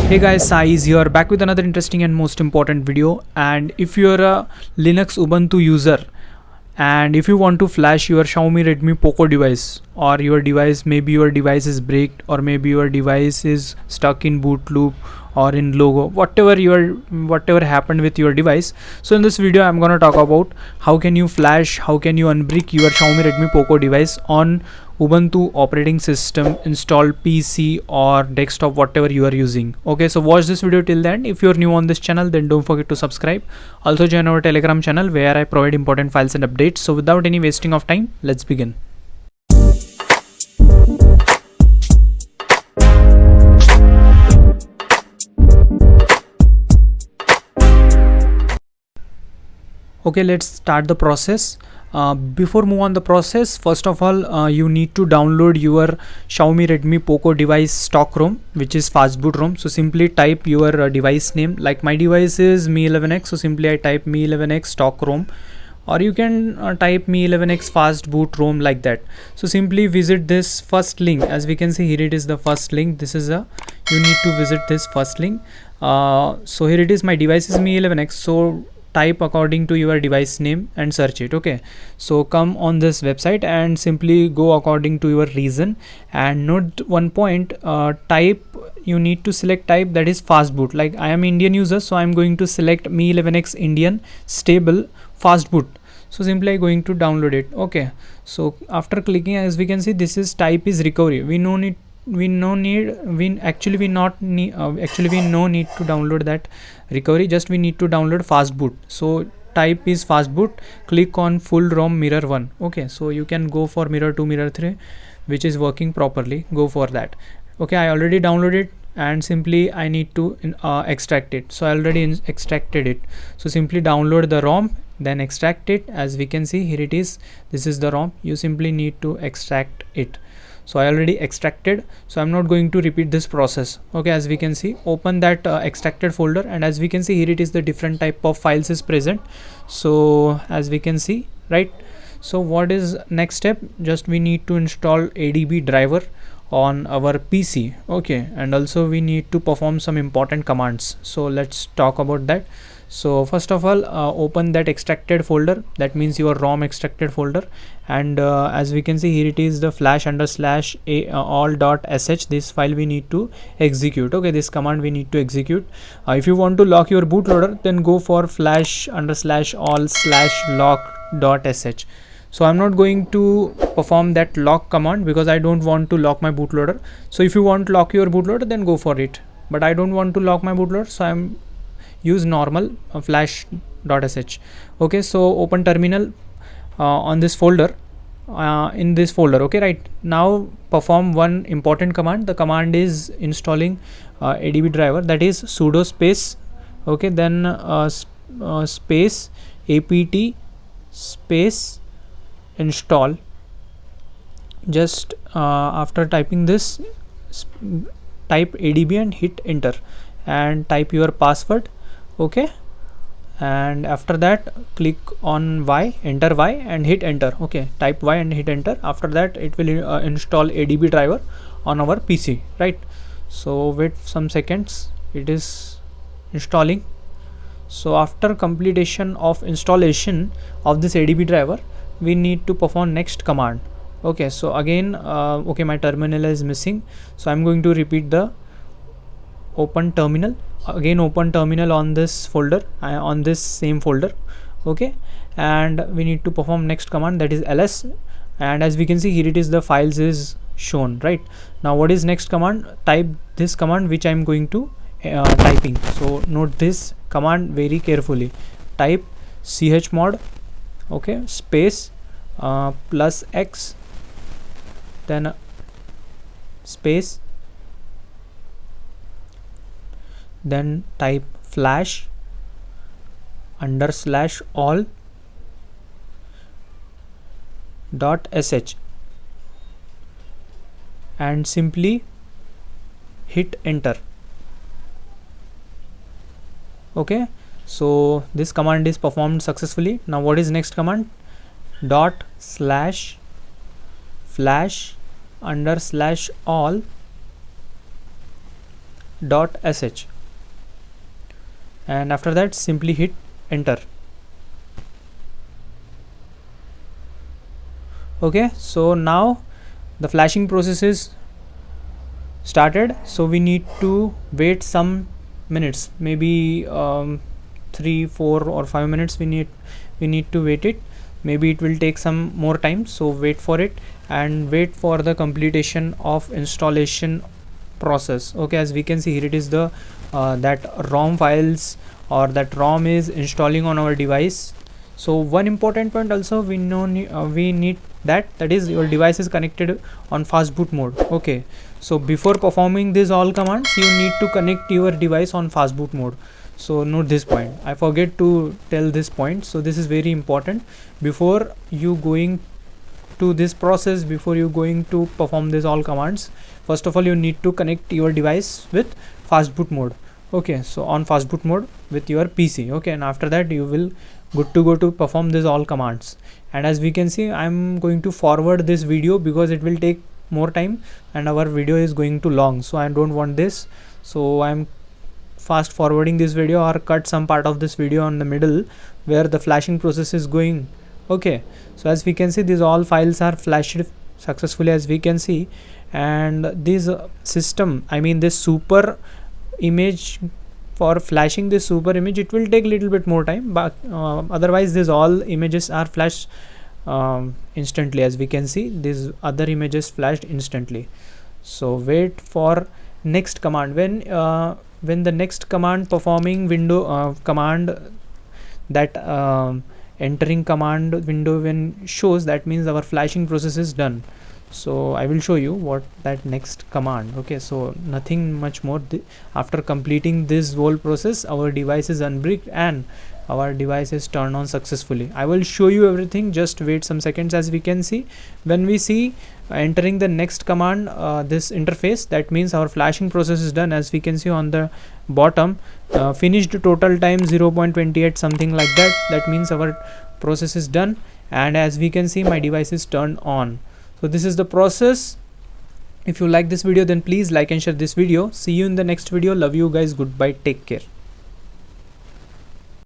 Hey guys, Sai is here back with another interesting and most important video. And if you're a Linux Ubuntu user and if you want to flash your Xiaomi Redmi Poco device, or your device, maybe your device is bricked, or maybe your device is stuck in boot loop or in logo, whatever happened with your device. So in this video I'm gonna talk about how can you flash, how can you unbrick your Xiaomi Redmi Poco device on Ubuntu operating system installed PC or desktop, whatever you are using. Okay, so watch this video till the end. If you're new on this channel, then don't forget to subscribe. Also join our Telegram channel where I provide important files and updates. So without any wasting of time, let's begin. Okay, let's start the process. Before move on the process, first of all, you need to download your Xiaomi Redmi Poco device stock ROM, which is Fastboot ROM. So simply type your device name. Like my device is Mi 11X, so simply I type Mi 11X stock ROM, or you can type Mi 11X Fastboot ROM, like that. So simply visit this first link. As we can see here, it is the first link. This is you need to visit this first link. So here it is. My device is Mi 11X. So type according to your device name and search it. Okay, so come on this website and simply go according to your region, and note one point, you need to select type, that is Fastboot. Like I am Indian user, so I'm going to select Mi 11X Indian stable Fastboot. So simply I'm going to download it. Okay, so after clicking, as we can see, this is type is recovery. We no need to download that recovery, just we need to download Fastboot. So type is Fastboot, click on full ROM mirror 1. Okay, so you can go for mirror 2, mirror 3, which is working properly, go for that. Okay, I already downloaded, and simply I need to extract it. So I already extracted it. So simply download the ROM, then extract it. As we can see here, it is, this is the ROM. You simply need to extract it. So I already extracted, so I'm not going to repeat this process. Okay, as we can see, open that extracted folder, and as we can see here, it is the different type of files is present. So as we can see, right, so what is next step? Just we need to install ADB driver on our PC. Okay, and also we need to perform some important commands. So let's talk about that. So first of all, open that extracted folder, that means your ROM extracted folder, and as we can see here, it is the flash / all.sh. this file we need to execute. Okay, this command we need to execute. If you want to lock your bootloader, then go for flash / all/lock.sh. So I'm not going to perform that lock command because I don't want to lock my bootloader. So if you want to lock your bootloader, then go for it, but I don't want to lock my bootloader, so I'm use normal flash.sh. Okay, so open terminal on this folder, in this folder. Okay, right, now perform one important command. The command is installing ADB driver, that is sudo space, okay, then space apt space install. Just after typing this, type ADB and hit enter, and type your password. Okay, and after that click on Y, enter Y and hit enter. Okay, type Y and hit enter. After that it will install ADB driver on our PC, right? So wait some seconds, it is installing. So after completion of installation of this ADB driver, we need to perform next command. Okay, so again, okay, my terminal is missing, so I'm going to repeat the open terminal. Again open terminal on this folder, on this same folder. Okay, and we need to perform next command, that is ls, and as we can see here, it is the files is shown, right? Now what is next command? Type this command which I'm going to typing. So note this command very carefully. Type chmod, okay, space +x, then space, then type flash /all.sh and simply hit enter. Okay, so this command is performed successfully. Now what is next command? /flash _all .sh, and after that simply hit enter. Okay, so now the flashing process is started, so we need to wait some minutes, maybe 3, 4 or 5 minutes. We need to wait it. Maybe it will take some more time, so wait for it and wait for the completion of installation process. Okay, as we can see here, it is the that ROM files or that ROM is installing on our device. So one important point also, we need that is your device is connected on fastboot mode. Okay, so before performing these all commands, you need to connect your device on fastboot mode. So note this point, I forget to tell this point, so this is very important. Before you going to this process, before you going to perform these all commands, first of all you need to connect your device with fastboot mode. Okay, so on fastboot mode with your PC. Okay, and after that you will good to go to perform these all commands. And as we can see, I'm going to forward this video because it will take more time and our video is going too long, so I don't want this. So I'm fast forwarding this video or cut some part of this video on the middle where the flashing process is going. Okay, so as we can see, these all files are flashed successfully, as we can see. And this system, I mean this super image, for flashing this super image, it will take a little bit more time, but otherwise these all images are flashed instantly. As we can see, these other images flashed instantly. So wait for next command. When the next command performing window command, that entering command window when shows, that means our flashing process is done. So I will show you what that next command. Okay, so nothing much more. After completing this whole process, our device is unbricked and our device is turned on successfully. I will show you everything, just wait some seconds. As we can see, when we see entering the next command, this interface, that means our flashing process is done. As we can see on the bottom, finished total time 0.28, something like that. That means our process is done, and as we can see, my device is turned on. So this is the process. If you like this video, then please like and share this video. See you in the next video. Love you guys. Goodbye. Take care.